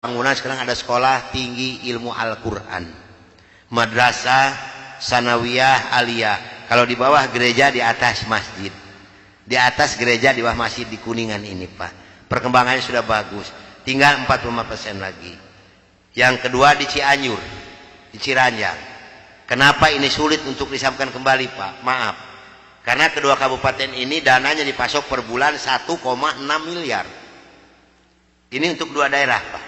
bangunan sekarang ada sekolah tinggi ilmu Al-Quran, madrasah, sanawiyah, aliyah. Kalau di bawah gereja, di atas masjid. Di atas gereja, di bawah masjid di Kuningan ini Pak. Perkembangannya sudah bagus. Tinggal 45% lagi. Yang kedua di Cianjur, di Ciranjang. Kenapa ini sulit untuk disampaikan kembali Pak? Maaf. Karena kedua kabupaten ini dananya dipasok per bulan 1,6 miliar. Ini untuk dua daerah Pak.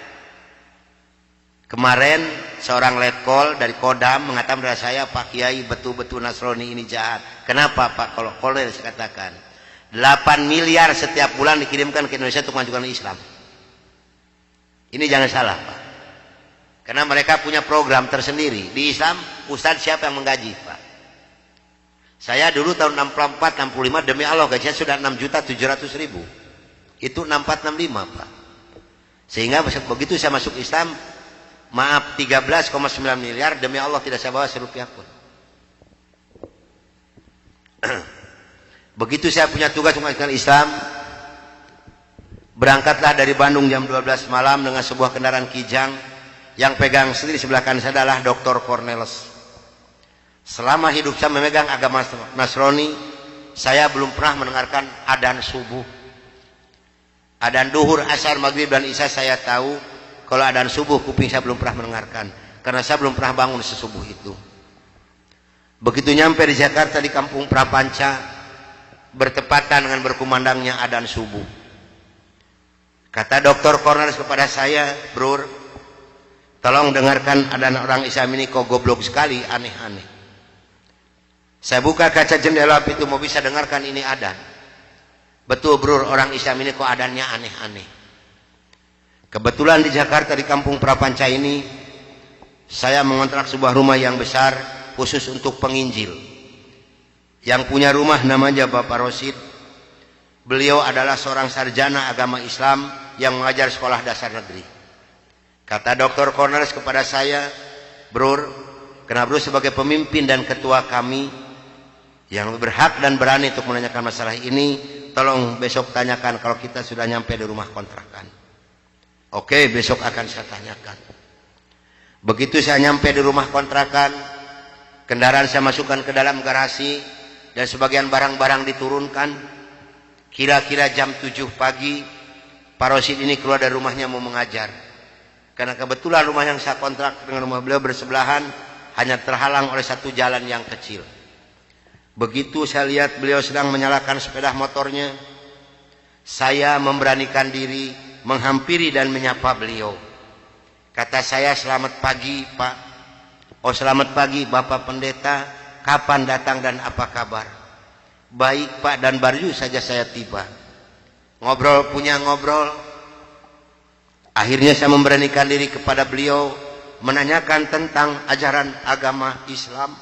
Kemarin seorang letkol dari Kodam mengatakan kepada saya, Pak Kiai betul-betul Nasrani ini jahat. Kenapa Pak? Kalau kolel saya katakan 8 miliar setiap bulan dikirimkan ke Indonesia untuk mengajukan Islam. Ini jangan salah Pak. Karena mereka punya program tersendiri. Di Islam, Ustadz siapa yang menggaji Pak? Saya dulu tahun 64, 65 demi Allah gajinya sudah 6.700.000. Itu 64, 65 Pak. Sehingga begitu saya masuk Islam, maaf 13,9 miliar demi Allah tidak saya bawa serupiah pun. Begitu saya punya tugas mengajarkan Islam, berangkatlah dari Bandung jam 12 malam dengan sebuah kendaraan Kijang. Yang pegang sendiri sebelah kanan saya adalah Dr. Cornelis. Selama hidup saya memegang agama Nasrani, saya belum pernah mendengarkan adzan subuh. Adzan duhur, asar, maghrib dan isya saya tahu. Kalau adzan subuh kuping saya belum pernah mendengarkan. Karena saya belum pernah bangun sesubuh itu. Begitu nyampe di Jakarta di kampung Prapanca, bertepatan dengan berkumandangnya adzan subuh. Kata Dr. Cornelis kepada saya, Bro, tolong dengarkan adzan orang Islam ini kok goblok sekali, aneh-aneh. Saya buka kaca jendela itu mau bisa dengarkan ini adzan. Betul Bro, orang Islam ini kok adzannya aneh-aneh. Kebetulan di Jakarta di kampung Prapanca ini saya mengontrak sebuah rumah yang besar khusus untuk penginjil. Yang punya rumah namanya Bapak Rosid. Beliau adalah seorang sarjana agama Islam yang mengajar sekolah dasar negeri. Kata Dr. Cornelis kepada saya, Bro, karena Bro sebagai pemimpin dan ketua kami yang berhak dan berani untuk menanyakan masalah ini, tolong besok tanyakan kalau kita sudah nyampe di rumah kontrakan. Oke, besok akan saya tanyakan. Begitu saya nyampe di rumah kontrakan, kendaraan saya masukkan ke dalam garasi dan sebagian barang-barang diturunkan. Kira-kira jam 7 pagi, Pak Rosid ini keluar dari rumahnya mau mengajar. Karena kebetulan rumah yang saya kontrak dengan rumah beliau bersebelahan, hanya terhalang oleh satu jalan yang kecil. Begitu saya lihat beliau sedang menyalakan sepeda motornya, saya memberanikan diri menghampiri dan menyapa beliau. Kata saya, selamat pagi Pak. Oh selamat pagi Bapak Pendeta, kapan datang dan apa kabar? Baik Pak, dan baru saja saya tiba. Ngobrol punya ngobrol. Akhirnya saya memberanikan diri kepada beliau menanyakan tentang ajaran agama Islam.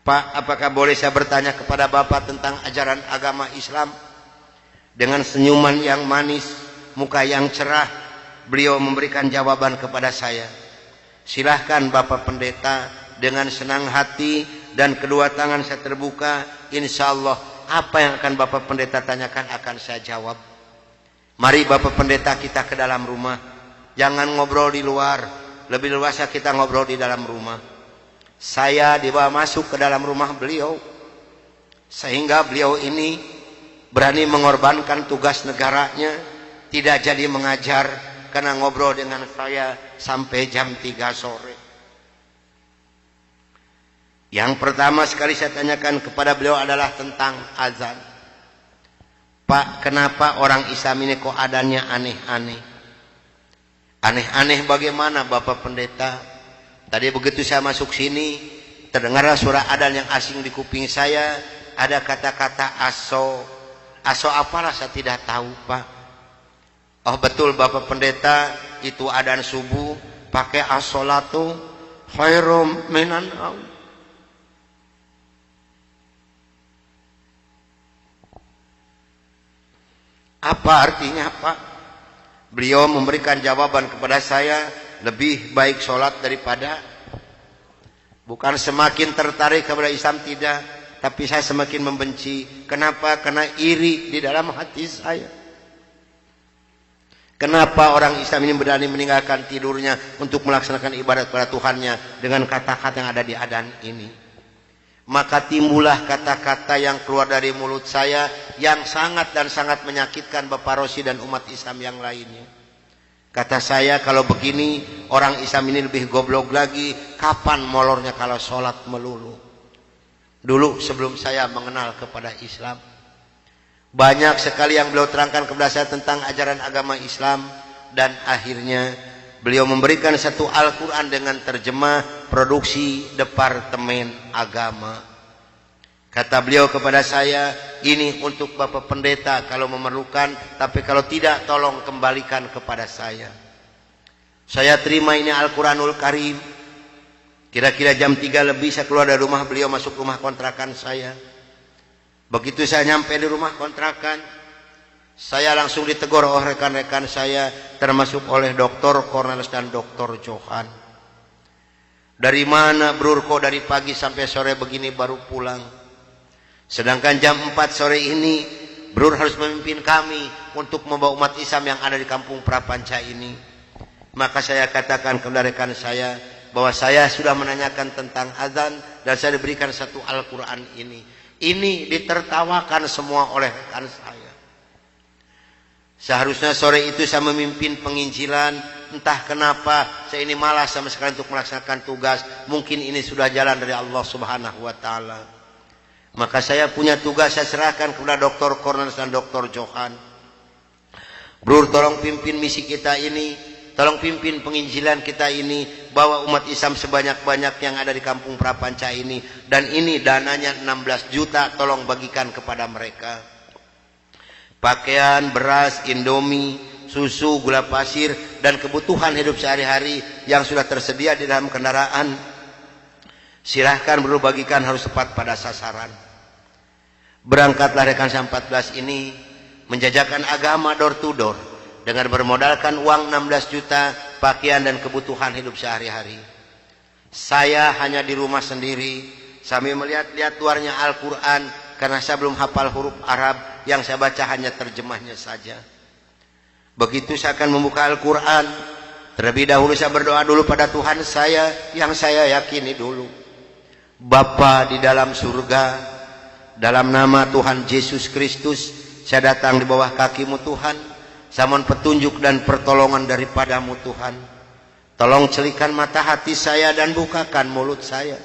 Pak, apakah boleh saya bertanya kepada Bapak tentang ajaran agama Islam? Dengan senyuman yang manis, muka yang cerah, beliau memberikan jawaban kepada saya. Silahkan Bapak Pendeta, dengan senang hati dan kedua tangan saya terbuka, insya Allah apa yang akan Bapak Pendeta tanyakan akan saya jawab. Mari Bapak Pendeta kita ke dalam rumah. Jangan ngobrol di luar. Lebih luasnya kita ngobrol di dalam rumah. Saya dibawa masuk ke dalam rumah beliau. Sehingga beliau ini berani mengorbankan tugas negaranya. Tidak jadi mengajar karena ngobrol dengan saya sampai jam 3 sore. Yang pertama sekali saya tanyakan kepada beliau adalah tentang azan. Pak, kenapa orang Islam ini kok adanya aneh-aneh? Aneh-aneh bagaimana Bapak Pendeta? Tadi begitu saya masuk sini, terdengarlah suara adzan yang asing di kuping saya. Ada kata-kata aso. Aso apalah saya tidak tahu Pak. Oh betul Bapak Pendeta, itu adzan subuh pakai as-sholatu khairum minan naum. Apa artinya Pak? Beliau memberikan jawaban kepada saya, lebih baik sholat daripada. Bukan semakin tertarik kepada Islam, tidak, tapi saya semakin membenci. Kenapa? Karena iri di dalam hati saya. Kenapa orang Islam ini berani meninggalkan tidurnya untuk melaksanakan ibadat kepada Tuhannya dengan kata-kata yang ada di adzan ini? Maka timbullah kata-kata yang keluar dari mulut saya yang sangat dan sangat menyakitkan Bapak Rosi dan umat Islam yang lainnya. Kata saya, kalau begini orang Islam ini lebih goblok lagi, kapan molornya kalau sholat melulu? Dulu sebelum saya mengenal kepada Islam, banyak sekali yang beliau terangkan kepada saya tentang ajaran agama Islam, dan akhirnya beliau memberikan satu Al-Quran dengan terjemah produksi Departemen Agama. Kata beliau kepada saya, ini untuk Bapak Pendeta kalau memerlukan, tapi kalau tidak tolong kembalikan kepada saya. Saya terima ini Al-Quranul Karim. Kira-kira jam 3 lebih saya keluar dari rumah beliau, masuk rumah kontrakan saya. Begitu saya nyampe di rumah kontrakan, saya langsung ditegur oleh rekan-rekan saya, termasuk oleh Dr. Cornelis dan Dr. Johan. Dari mana Brur, kok dari pagi sampai sore begini baru pulang? Sedangkan jam 4 sore ini Brur harus memimpin kami untuk membawa umat Islam yang ada di kampung Prapanca ini. Maka saya katakan kepada rekan saya bahwa saya sudah menanyakan tentang azan dan saya diberikan satu Al-Quran ini. Ini ditertawakan semua oleh rekan saya. Seharusnya sore itu saya memimpin penginjilan. Entah kenapa saya ini malas sama sekali untuk melaksanakan tugas. Mungkin ini sudah jalan dari Allah Subhanahu wa Ta'ala. Maka saya punya tugas, saya serahkan kepada Dr. Cornelis dan Dr. Johan. Brur, tolong pimpin misi kita ini. Tolong pimpin penginjilan kita ini, bawa umat Islam sebanyak-banyak yang ada di kampung Prapanca ini. Dan ini dananya 16 juta, tolong bagikan kepada mereka. Pakaian, beras, indomie, susu, gula pasir, dan kebutuhan hidup sehari-hari yang sudah tersedia di dalam kendaraan. Silahkan Bro bagikan, harus tepat pada sasaran. Berangkatlah rekan saya 14 ini menjajakan agama door to door. Dengan bermodalkan uang 16 juta, pakaian dan kebutuhan hidup sehari-hari. Saya hanya di rumah sendiri, sambil melihat-lihat luarnya Al-Quran, karena saya belum hafal huruf Arab, yang saya baca hanya terjemahnya saja. Begitu saya akan membuka Al-Quran, terlebih dahulu saya berdoa dulu pada Tuhan saya, yang saya yakini dulu. Bapa di dalam surga, dalam nama Tuhan Yesus Kristus, saya datang di bawah kakimu Tuhan. Saya mohon petunjuk dan pertolongan daripadamu Tuhan. Tolong celikan mata hati saya dan bukakan mulut saya.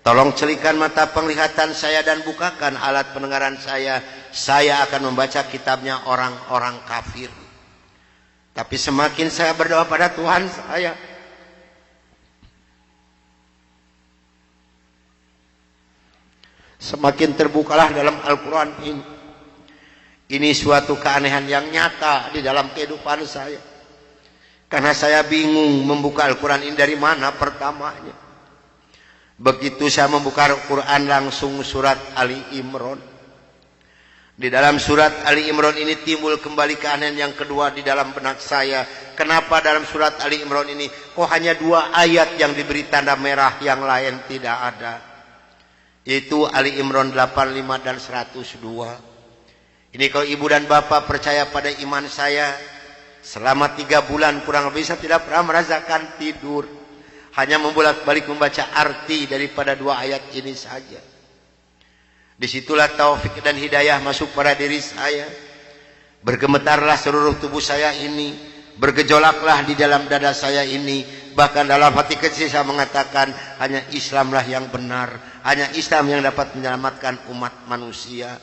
Tolong celikan mata penglihatan saya dan bukakan alat pendengaran saya. Saya akan membaca kitabnya orang-orang kafir. Tapi semakin saya berdoa pada Tuhan saya, semakin terbukalah dalam Al-Quran ini. Ini suatu keanehan yang nyata di dalam kehidupan saya. Karena saya bingung membuka Al-Quran ini dari mana pertamanya. Begitu saya membuka Al-Quran langsung surat Ali Imran. Di dalam surat Ali Imran ini timbul kembali keanehan yang kedua di dalam benak saya. Kenapa dalam surat Ali Imran ini kok hanya 2 ayat yang diberi tanda merah, yang lain tidak ada? Yaitu Ali Imran 85 dan 102. Ini kalau ibu dan bapak percaya pada iman saya, selama 3 bulan kurang lebih saya tidak pernah merasakan tidur. Hanya membolak-balik membaca arti daripada 2 ayat ini saja. Disitulah taufik dan hidayah masuk pada diri saya. Bergemetarlah seluruh tubuh saya ini. Bergejolaklah di dalam dada saya ini. Bahkan dalam hati kecil saya mengatakan, hanya Islamlah yang benar. Hanya Islam yang dapat menyelamatkan umat manusia.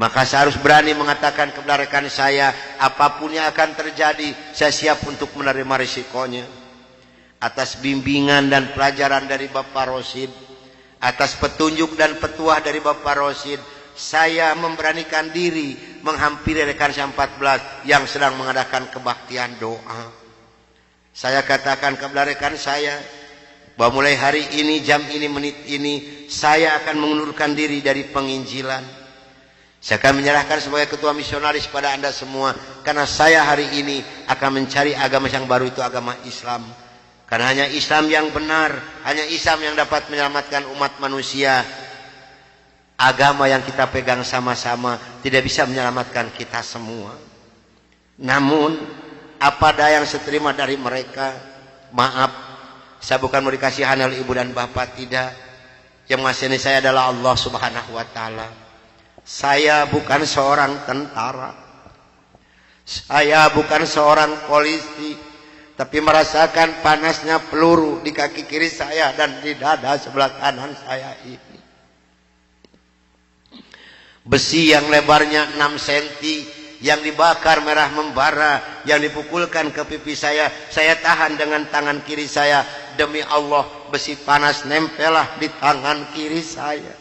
Maka saya harus berani mengatakan kepada rekan saya, apapun yang akan terjadi, saya siap untuk menerima risikonya. Atas bimbingan dan pelajaran dari Bapak Rosid, atas petunjuk dan petuah dari Bapak Rosid, saya memberanikan diri menghampiri rekan saya 14 yang sedang mengadakan kebaktian doa. Saya katakan kepada rekan saya, bahwa mulai hari ini, jam ini, menit ini, saya akan mengundurkan diri dari penginjilan. Saya akan menyerahkan sebagai ketua misionaris pada Anda semua. Karena saya hari ini akan mencari agama yang baru, itu agama Islam. Karena hanya Islam yang benar, hanya Islam yang dapat menyelamatkan umat manusia. Agama yang kita pegang sama-sama tidak bisa menyelamatkan kita semua. Namun apa daya yang saya terima dari mereka, maaf, saya bukan mau dikasihani oleh ibu dan bapak, tidak. Yang mengasihani saya adalah Allah Subhanahu wa taala. Saya bukan seorang tentara, saya bukan seorang polisi, tapi merasakan panasnya peluru di kaki kiri saya dan di dada sebelah kanan saya ini. Besi yang lebarnya 6 cm yang dibakar merah membara, yang dipukulkan ke pipi saya tahan dengan tangan kiri saya. Demi Allah, besi panas nempelah di tangan kiri saya.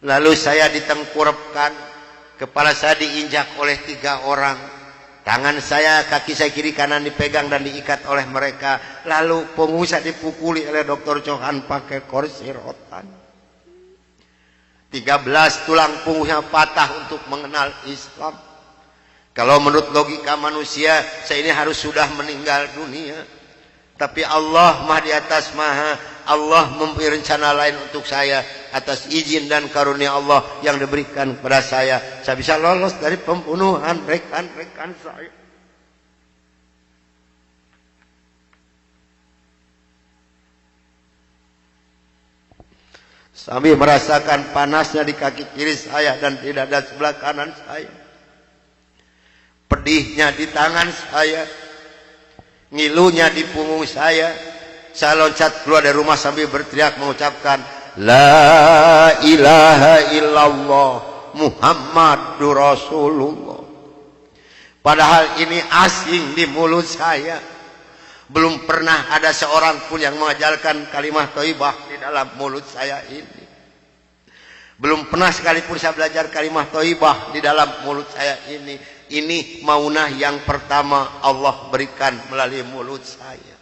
Lalu saya ditengkurapkan, kepala saya diinjak oleh 3 orang. Tangan saya, kaki saya kiri kanan dipegang dan diikat oleh mereka. Lalu punggung saya dipukuli oleh Dr. Johan pakai kursi rotan. 13 tulang punggungnya patah untuk mengenal Islam. Kalau menurut logika manusia, saya ini harus sudah meninggal dunia. Tapi Allah Maha di atas Maha, Allah mempunyai rencana lain untuk saya. Atas izin dan karunia Allah yang diberikan kepada saya bisa lolos dari pembunuhan rekan-rekan saya. Sambil merasakan panasnya di kaki kiri saya dan di dada sebelah kanan saya, pedihnya di tangan saya, ngilunya di punggung saya loncat keluar dari rumah sambil berteriak mengucapkan La ilaha illallah Muhammadur Rasulullah. Padahal ini asing di mulut saya. Belum pernah ada seorang pun yang mengajarkan kalimat thayyibah di dalam mulut saya ini. Belum pernah sekalipun saya belajar kalimat thayyibah di dalam mulut saya ini. Ini maunah yang pertama Allah berikan melalui mulut saya.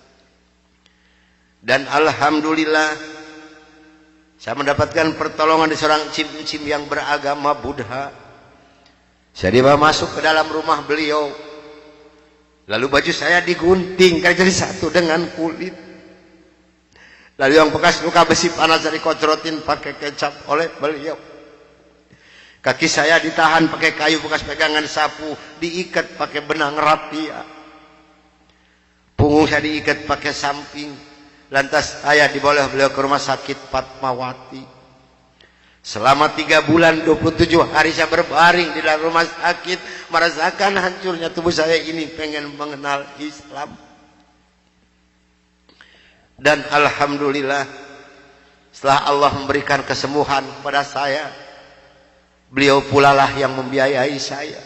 Dan alhamdulillah saya mendapatkan pertolongan di seorang cim-cim yang beragama Buddha. Saya dibawa masuk ke dalam rumah beliau. Lalu baju saya digunting karena jadi satu dengan kulit. Lalu yang bekas luka besi panas saya dikocrotin pakai kecap oleh beliau. Kaki saya ditahan pakai kayu bekas pegangan sapu, diikat pakai benang rapia. Punggung saya diikat pakai samping. Lantas saya dibawa beliau ke rumah sakit Fatmawati. Selama 3 bulan 27 hari saya berbaring di dalam rumah sakit, merasakan hancurnya tubuh saya ini, pengen mengenal Islam. Dan alhamdulillah setelah Allah memberikan kesembuhan kepada saya, beliau pula lah yang membiayai saya.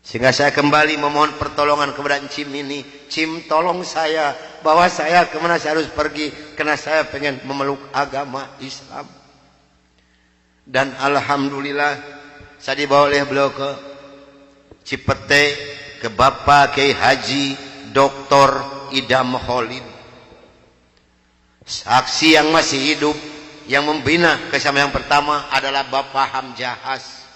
Sehingga saya kembali memohon pertolongan kepada Cim ini. Cim, tolong saya, bawa saya kemana saya harus pergi, karena saya pengen memeluk agama Islam. Dan alhamdulillah saya dibawa oleh beliau ke Cipete, ke Bapak Kiai Haji Dr. Idam Khalid, saksi yang masih hidup, yang membina kesama yang pertama adalah Bapak Hamjahas.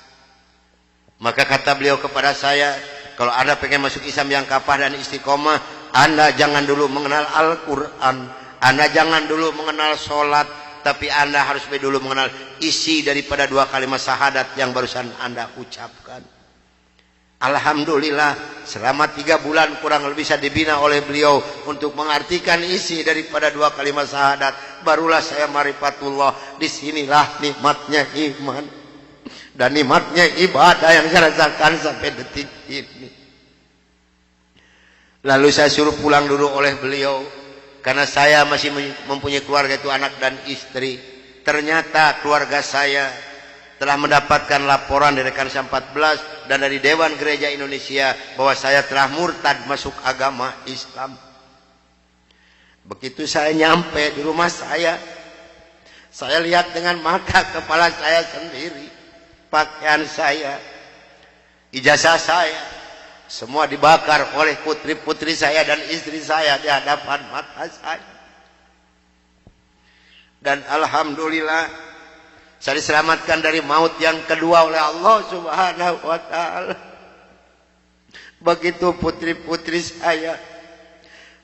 Maka kata beliau kepada saya, kalau Anda pengen masuk Islam yang kafah dan istiqomah, Anda jangan dulu mengenal Al-Quran, Anda jangan dulu mengenal sholat, tapi Anda harus dulu mengenal isi daripada 2 kalimat syahadat yang barusan Anda ucapkan. Alhamdulillah selama 3 bulan kurang lebih saya dibina oleh beliau untuk mengartikan isi daripada 2 kalimat syahadat. Barulah saya marifatullah. Disinilah nikmatnya iman dan nikmatnya ibadah yang saya rasakan sampai detik ini. Lalu saya suruh pulang dulu oleh beliau, karena saya masih mempunyai keluarga, itu anak dan istri. Ternyata keluarga saya telah mendapatkan laporan dari rekan 14 dan dari Dewan Gereja Indonesia bahwa saya telah murtad masuk agama Islam. Begitu saya nyampe di rumah saya lihat dengan mata kepala saya sendiri, pakaian saya, ijazah saya, semua dibakar oleh putri-putri saya dan istri saya di hadapan mata saya. Dan alhamdulillah saya diselamatkan dari maut yang kedua oleh Allah Subhanahu wa taala. Begitu putri-putri saya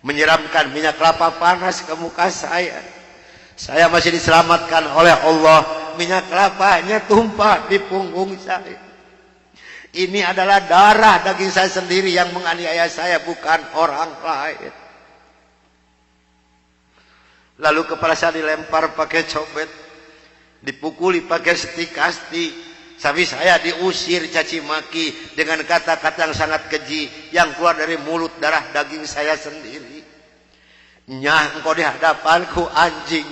menyiramkan minyak kelapa panas ke muka saya masih diselamatkan oleh Allah. Minyak kelapanya tumpah di punggung saya. Ini adalah darah daging saya sendiri yang menganiaya saya, bukan orang lain. Lalu kepala saya dilempar pakai cobek, dipukuli pakai setik kasti, sampai saya diusir caci maki dengan kata-kata yang sangat keji yang keluar dari mulut darah daging saya sendiri. Nyah, engkau di hadapanku anjing,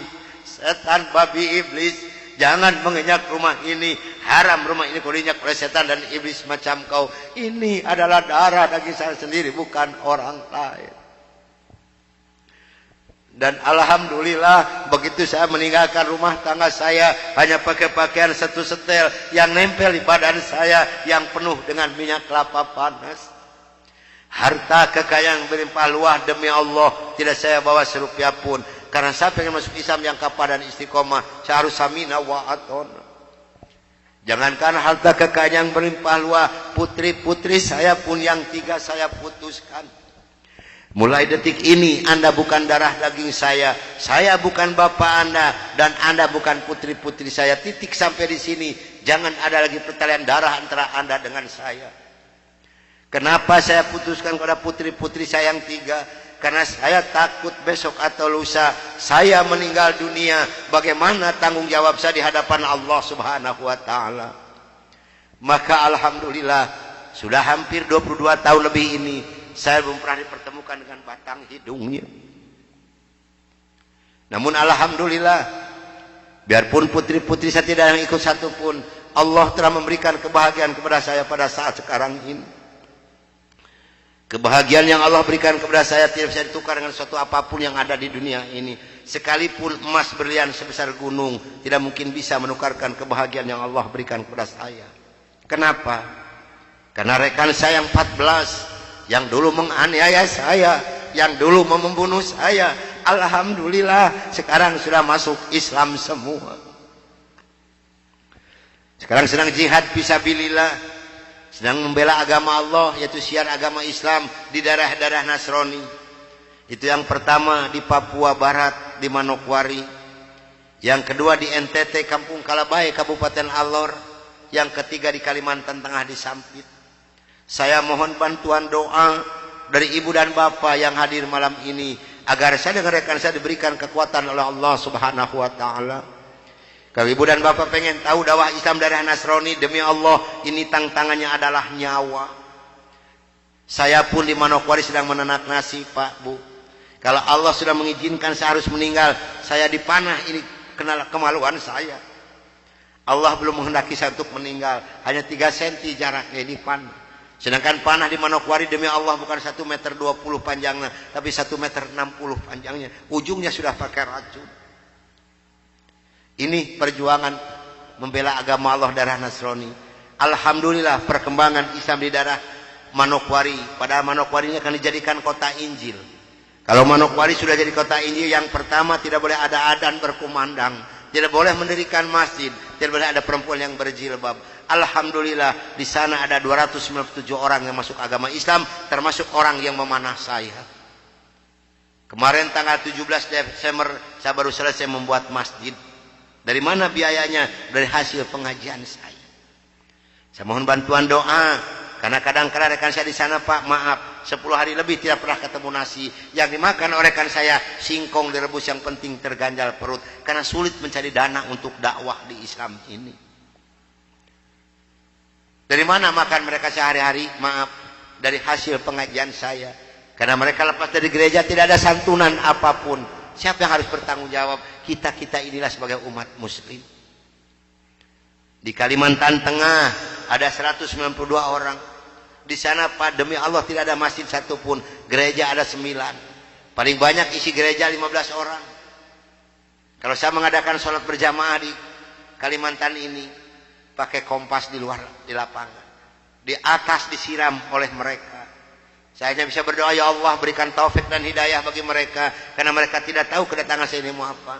setan, babi, iblis, jangan menginjak rumah ini, haram rumah ini kau diinjak oleh setan dan iblis macam kau. Ini adalah darah daging saya sendiri, bukan orang lain. Dan alhamdulillah begitu saya meninggalkan rumah tangga saya, hanya pakai pakaian satu setel yang nempel di badan saya yang penuh dengan minyak kelapa panas. Harta kekayaan berlimpah luah demi Allah tidak saya bawa serupiah pun, karena saya pengen masuk Islam yang kapal dan istiqomah. Saya harus samina wa atona. Jangankan harta kekayaan yang berlimpah luah, putri-putri saya pun yang 3 saya putuskan. Mulai detik ini Anda bukan darah daging saya bukan bapak Anda, dan Anda bukan putri-putri saya. Titik sampai di sini. Jangan ada lagi pertalian darah antara Anda dengan saya. Kenapa saya putuskan kepada putri-putri saya yang 3? Karena saya takut besok atau lusa saya meninggal dunia, bagaimana tanggung jawab saya di hadapan Allah Subhanahu wa taala. Maka alhamdulillah sudah hampir 22 tahun lebih ini saya belum pernah dipertemukan dengan batang hidungnya. Namun alhamdulillah, biarpun putri-putri saya tidak yang ikut satu pun, Allah telah memberikan kebahagiaan kepada saya pada saat sekarang ini. Kebahagiaan yang Allah berikan kepada saya tidak bisa ditukar dengan sesuatu apapun yang ada di dunia ini. Sekalipun emas berlian sebesar gunung tidak mungkin bisa menukarkan kebahagiaan yang Allah berikan kepada saya. Kenapa? Karena rekan saya yang 14 yang dulu menganiaya saya, yang dulu membunuh saya, alhamdulillah sekarang sudah masuk Islam semua. Sekarang sedang jihad fisabilillah, sedang membela agama Allah, yaitu syiar agama Islam di daerah-daerah Nasrani. Itu yang pertama di Papua Barat, di Manokwari. Yang kedua di NTT, Kampung Kalabai, Kabupaten Alor. Yang ketiga di Kalimantan Tengah, di Sampit. Saya mohon bantuan doa dari ibu dan bapak yang hadir malam ini, agar saya dengan rekan saya diberikan kekuatan oleh Allah Subhanahu wa taala. Kalau ibu dan bapak pengen tahu dakwah Islam daerah Nasrani, demi Allah ini tantangannya adalah nyawa. Saya pun di Manokwari sedang menanak nasi, Pak, Bu. Kalau Allah sudah mengizinkan saya harus meninggal, saya dipanah, ini kemaluan saya. Allah belum menghendaki saya untuk meninggal, hanya 3 cm jaraknya ini panah. Sedangkan panah di Manokwari demi Allah bukan 1,20 meter panjangnya, tapi 1,60 meter panjangnya. Ujungnya sudah pakai racun. Ini perjuangan membela agama Allah daerah Nasrani. Alhamdulillah perkembangan Islam di daerah Manokwari. Padahal Manokwari ini akan dijadikan kota Injil. Kalau Manokwari sudah jadi kota Injil, yang pertama tidak boleh ada adzan berkumandang, tidak boleh mendirikan masjid, tidak boleh ada perempuan yang berjilbab. Alhamdulillah di sana ada 297 orang yang masuk agama Islam, termasuk orang yang memanah saya. Kemarin tanggal 17 Desember saya baru selesai membuat masjid. Dari mana biayanya? Dari hasil pengajian saya. Saya mohon bantuan doa, karena kadang-kadang rekan saya di sana, Pak, maaf, 10 hari lebih tidak pernah ketemu nasi. Yang dimakan oleh rekan saya singkong direbus, yang penting terganjal perut, karena sulit mencari dana untuk dakwah di Islam ini. Dari mana makan mereka sehari-hari? Maaf, dari hasil pengajian saya. Karena mereka lepas dari gereja tidak ada santunan apapun. Siapa yang harus bertanggung jawab? Kita-kita inilah sebagai umat muslim. Di Kalimantan Tengah ada 192 orang. Di sana, Pak, demi Allah tidak ada masjid satupun. Gereja ada 9. Paling banyak isi gereja 15 orang. Kalau saya mengadakan sholat berjamaah di Kalimantan ini, pakai kompas di luar, di lapangan, di atas disiram oleh mereka. Saya hanya bisa berdoa, ya Allah berikan taufik dan hidayah bagi mereka, karena mereka tidak tahu kedatangan saya ini mau apa.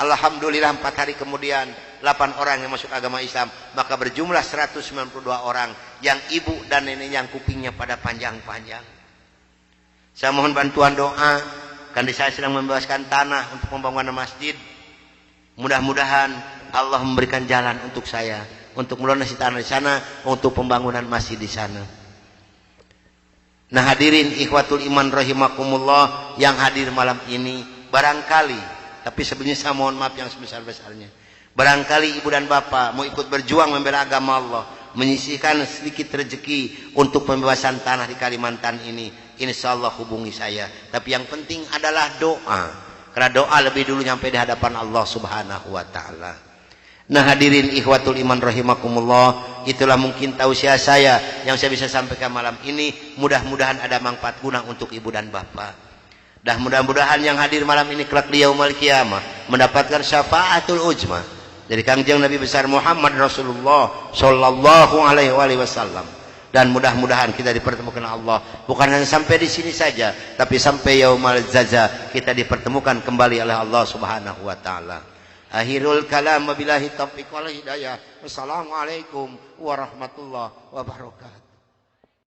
Alhamdulillah 4 hari kemudian 8 orang yang masuk agama Islam, maka berjumlah 192 orang yang ibu dan nenek yang kupingnya pada panjang-panjang. Saya mohon bantuan doa, karena saya sedang membebaskan tanah untuk pembangunan masjid. Mudah-mudahan Allah memberikan jalan untuk saya untuk melunasi tanah di sana, untuk pembangunan masjid di sana. Nah hadirin ikhwatul iman rahimakumullah yang hadir malam ini, barangkali, tapi sebenarnya saya mohon maaf yang sebesar-besarnya, barangkali ibu dan bapak mau ikut berjuang membela agama Allah, menyisihkan sedikit rezeki untuk pembebasan tanah di Kalimantan ini, insya Allah hubungi saya. Tapi yang penting adalah doa, karena doa lebih dulu nyampe di hadapan Allah subhanahu wa ta'ala. Nah hadirin ikhwatul iman rahimakumullah, itulah mungkin tausiah saya yang saya bisa sampaikan malam ini. Mudah-mudahan ada manfaat guna untuk ibu dan bapak. Dan mudah-mudahan yang hadir malam ini kelak di yaumul qiyamah mendapatkan syafaatul ujma dari Kangjeng Nabi besar Muhammad Rasulullah sallallahu alaihi wasallam. Dan mudah-mudahan kita dipertemukan Allah bukan hanya sampai di sini saja, tapi sampai yaumul jaza kita dipertemukan kembali oleh Allah subhanahu wa ta'ala. Akhirul kalam wabillahi taufiq wal hidayah. Wassalamualaikum warahmatullahi wabarakatuh.